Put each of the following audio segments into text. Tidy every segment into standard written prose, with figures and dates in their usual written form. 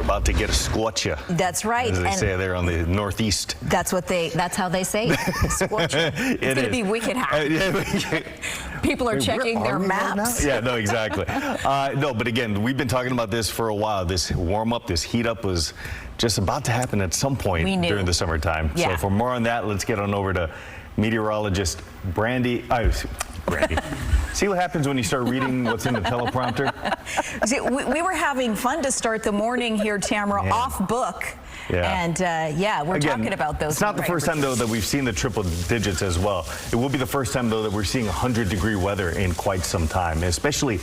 about to get a squatcha. That's right. As they say there on the Northeast. That's how they say it. Squatcha. It's going to be wicked hot. People are checking their maps. Yeah, no, exactly. No, but again, we've been talking about this for a while. This warm up, this heat up was just about to happen at some point during the summertime. Yeah. So for more on that, let's get on over to meteorologist Brandy. See what happens when you start reading what's in the teleprompter? See, we were having fun to start the morning here, Tamara, off book. Yeah. And we're talking about those. It's not the first time, though, that we've seen the triple digits as well. It will be the first time, though, that we're seeing 100-degree weather in quite some time, especially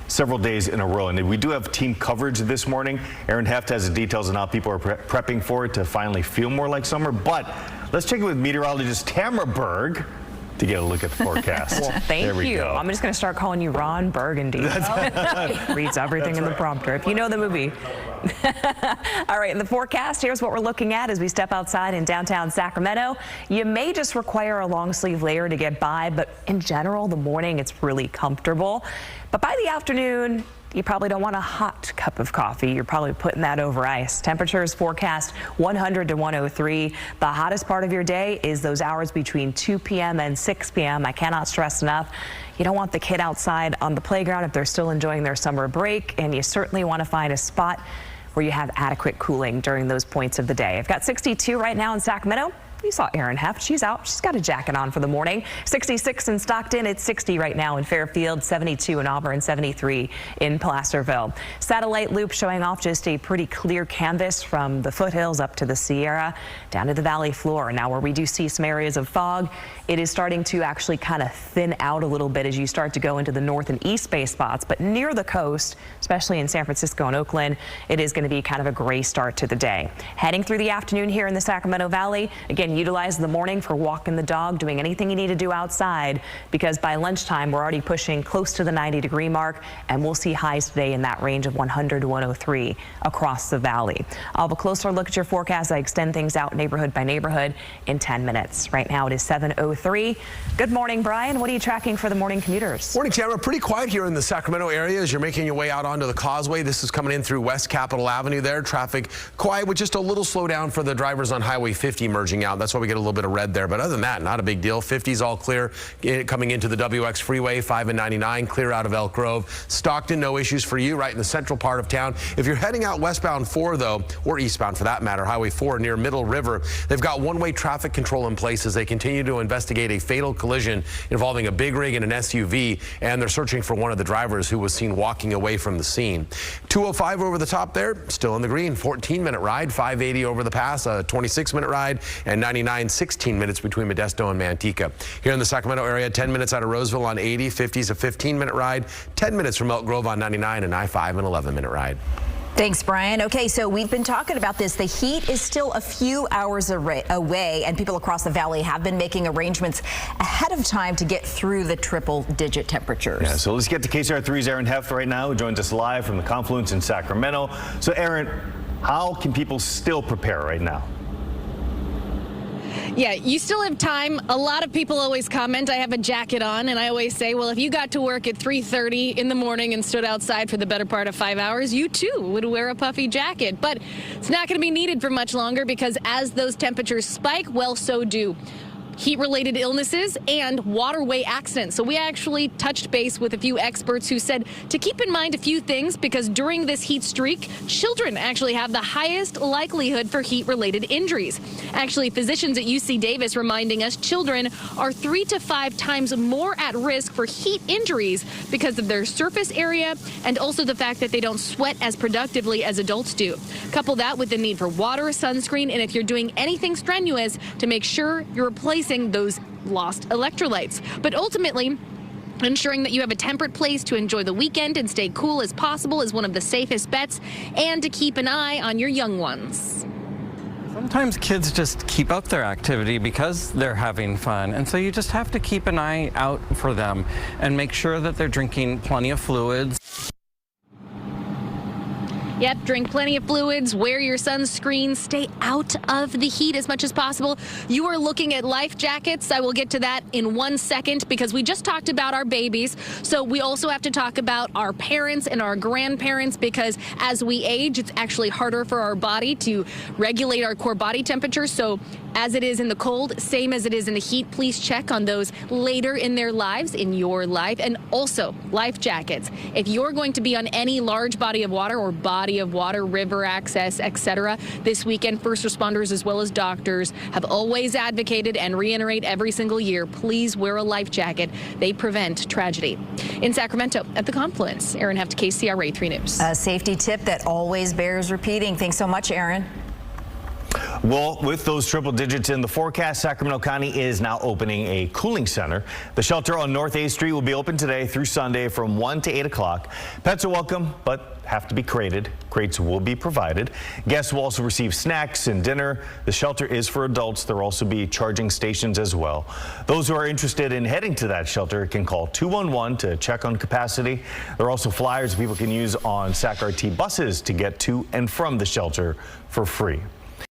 several days in a row. And we do have team coverage this morning. Aaron Heft has the details on how people are prepping for it to finally feel more like summer. But let's check in with meteorologist Tamara Berg to get a look at the forecast. Well, thank you. Go. I'm just going to start calling you Ron Burgundy. Reads everything in the prompter, if you know the movie. All right, in the forecast, here's what we're looking at as we step outside in downtown Sacramento. You may just require a long sleeve layer to get by, but in general, the morning, it's really comfortable. But by the afternoon, you probably don't want a hot cup of coffee. You're probably putting that over ice. Temperatures forecast 100 to 103. The hottest part of your day is those hours between 2 p.m. and 6 p.m. I cannot stress enough. You don't want the kid outside on the playground if they're still enjoying their summer break, and you certainly want to find a spot where you have adequate cooling during those points of the day. I've got 62 right now in Sacramento. You saw Erin Heft. She's out. She's got a jacket on for the morning. 66 in Stockton. It's 60 right now in Fairfield, 72 in Auburn, 73 in Placerville. Satellite loop showing off just a pretty clear canvas from the foothills up to the Sierra, down to the valley floor. Now, where we do see some areas of fog, it is starting to actually kind of thin out a little bit as you start to go into the north and east bay spots. But near the coast, especially in San Francisco and Oakland, it is going to be kind of a gray start to the day. Heading through the afternoon here in the Sacramento Valley, again, utilize the morning for walking the dog, doing anything you need to do outside, because by lunchtime we're already pushing close to the 90-degree mark, and we'll see highs today in that range of 100 to 103 across the valley. I'll have a closer look at your forecast. I extend things out neighborhood by neighborhood in 10 minutes. Right now it is 7:03. Good morning, Brian. What are you tracking for the morning commuters? Morning, Tamara. Pretty quiet here in the Sacramento area as you're making your way out onto the causeway. This is coming in through West Capitol Avenue there. Traffic quiet with just a little slowdown for the drivers on Highway 50 merging out. That's why we get a little bit of red there. But other than that, not a big deal. 50's all clear coming into the WX freeway. 5 and 99 clear out of Elk Grove. Stockton, no issues for you right in the central part of town. If you're heading out westbound 4, though, or eastbound for that matter, Highway 4 near Middle River, they've got one-way traffic control in place as they continue to investigate a fatal collision involving a big rig and an SUV, and they're searching for one of the drivers who was seen walking away from the scene. 205 over the top there, still in the green. 14-minute ride. 580 over the pass, a 26-minute ride, and 99 16 minutes between Modesto and Manteca. Here in the Sacramento area, 10 minutes out of Roseville on 80. 50's a 15-minute ride. 10 minutes from Elk Grove on 99, and I-5 an 11-minute ride. Thanks, Brian. Okay, so we've been talking about this. The heat is still a few hours away, and people across the valley have been making arrangements ahead of time to get through the triple-digit temperatures. Yeah, so let's get to KCRA 3's Aaron Heft right now, who joins us live from the Confluence in Sacramento. So, Aaron, how can people still prepare right now? Yeah, you still have time. A lot of people always comment, I have a jacket on, and I always say, well, if you got to work at 3:30 in the morning and stood outside for the better part of 5 hours, you too would wear a puffy jacket. But it's not going to be needed for much longer, because as those temperatures spike, well, so do heat-related illnesses and waterway accidents. So we actually touched base with a few experts who said to keep in mind a few things, because during this heat streak, children actually have the highest likelihood for heat-related injuries. Actually, physicians at UC Davis reminding us children are 3 to 5 times more at risk for heat injuries because of their surface area and also the fact that they don't sweat as productively as adults do. Couple that with the need for water, sunscreen, and if you're doing anything strenuous, to make sure you're replacing those lost electrolytes. But ultimately, ensuring that you have a temperate place to enjoy the weekend and stay cool as possible is one of the safest bets, and to keep an eye on your young ones. Sometimes kids just keep up their activity because they're having fun, and so you just have to keep an eye out for them and make sure that they're drinking plenty of fluids. Yep, drink plenty of fluids, wear your sunscreen, stay out of the heat as much as possible. You are looking at life jackets. I will get to that in 1 second because we just talked about our babies. So we also have to talk about our parents and our grandparents because as we age, it's actually harder for our body to regulate our core body temperature. So as it is in the cold, same as it is in the heat, please check on those later in their lives, in your life. And also life jackets. If you're going to be on any large body of water or body of water, river access, etc. this weekend, first responders as well as doctors have always advocated and reiterate every single year, please wear a life jacket. They prevent tragedy. In Sacramento at the Confluence, Erin Heft, KCRA 3 News. A safety tip that always bears repeating. Thanks so much, Erin. Well, with those triple digits in the forecast, Sacramento County is now opening a cooling center. The shelter on North 8th Street will be open today through Sunday from 1 to 8 o'clock. Pets are welcome, but have to be crated. Crates will be provided. Guests will also receive snacks and dinner. The shelter is for adults. There will also be charging stations as well. Those who are interested in heading to that shelter can call 211 to check on capacity. There are also flyers people can use on SacRT buses to get to and from the shelter for free.